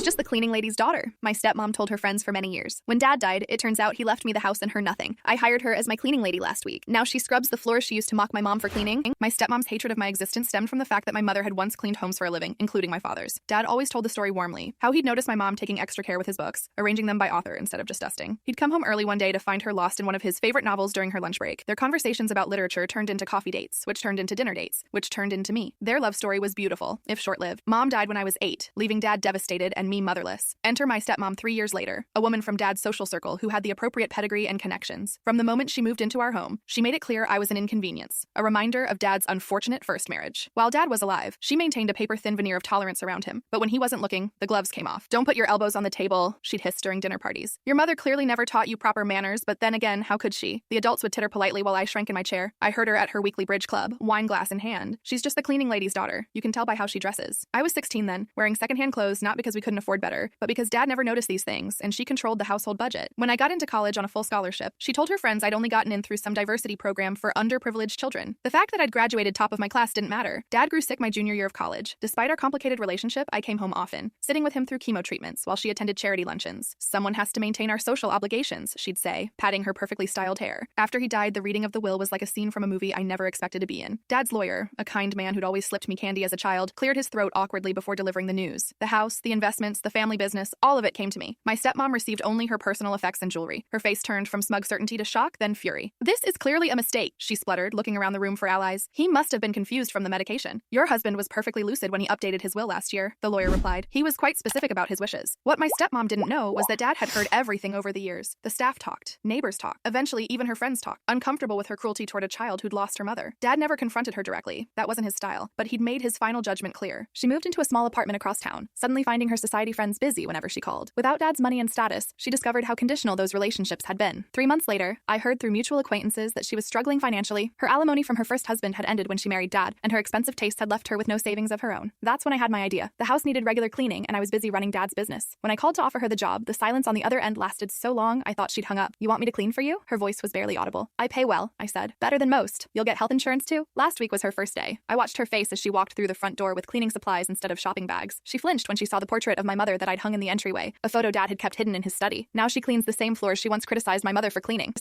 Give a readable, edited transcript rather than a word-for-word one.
She's just the cleaning lady's daughter, my stepmom told her friends for many years. When Dad died, it turns out he left me the house and her nothing. I hired her as my cleaning lady last week. Now she scrubs the floors she used to mock my mom for cleaning. My stepmom's hatred of my existence stemmed from the fact that my mother had once cleaned homes for a living, including my father's. Dad always told the story warmly, how he'd noticed my mom taking extra care with his books, arranging them by author instead of just dusting. He'd come home early one day to find her lost in one of his favorite novels during her lunch break. Their conversations about literature turned into coffee dates, which turned into dinner dates, which turned into me. Their love story was beautiful, if short-lived. Mom died when I was 8, leaving Dad devastated and me motherless. Enter my stepmom 3 years later, a woman from Dad's social circle who had the appropriate pedigree and connections. From the moment she moved into our home, she made it clear I was an inconvenience, a reminder of Dad's unfortunate first marriage. While Dad was alive, she maintained a paper-thin veneer of tolerance around him, but when he wasn't looking, the gloves came off. "Don't put your elbows on the table," she'd hiss during dinner parties. "Your mother clearly never taught you proper manners, but then again, how could she?" The adults would titter politely while I shrank in my chair. I heard her at her weekly bridge club, wine glass in hand. "She's just the cleaning lady's daughter. You can tell by how she dresses." I was 16 then, wearing secondhand clothes not because we couldn't afford better, but because Dad never noticed these things, and she controlled the household budget. When I got into college on a full scholarship, she told her friends I'd only gotten in through some diversity program for underprivileged children. The fact that I'd graduated top of my class didn't matter. Dad grew sick my junior year of college. Despite our complicated relationship, I came home often, sitting with him through chemo treatments while she attended charity luncheons. "Someone has to maintain our social obligations," she'd say, patting her perfectly styled hair. After he died, the reading of the will was like a scene from a movie I never expected to be in. Dad's lawyer, a kind man who'd always slipped me candy as a child, cleared his throat awkwardly before delivering the news. The house, the investments, the family business, all of it came to me. My stepmom received only her personal effects and jewelry. Her face turned from smug certainty to shock, then fury. "This is clearly a mistake," she spluttered, looking around the room for allies. "He must have been confused from the medication." "Your husband was perfectly lucid when he updated his will last year," the lawyer replied. "He was quite specific about his wishes." What my stepmom didn't know was that Dad had heard everything over the years. The staff talked, neighbors talked, eventually even her friends talked, uncomfortable with her cruelty toward a child who'd lost her mother. Dad never confronted her directly. That wasn't his style, but he'd made his final judgment clear. She moved into a small apartment across town, suddenly finding her society friends busy whenever she called. Without Dad's money and status, she discovered how conditional those relationships had been. 3 months later, I heard through mutual acquaintances that she was struggling financially. Her alimony from her first husband had ended when she married Dad, and her expensive tastes had left her with no savings of her own. That's when I had my idea. The house needed regular cleaning, and I was busy running Dad's business. When I called to offer her the job, the silence on the other end lasted so long I thought she'd hung up. "You want me to clean for you?" Her voice was barely audible. "I pay well," I said. "Better than most. You'll get health insurance too?" Last week was her first day. I watched her face as she walked through the front door with cleaning supplies instead of shopping bags. She flinched when she saw the portrait of my mother that I'd hung in the entryway, a photo Dad had kept hidden in his study. Now she cleans the same floors she once criticized my mother for cleaning.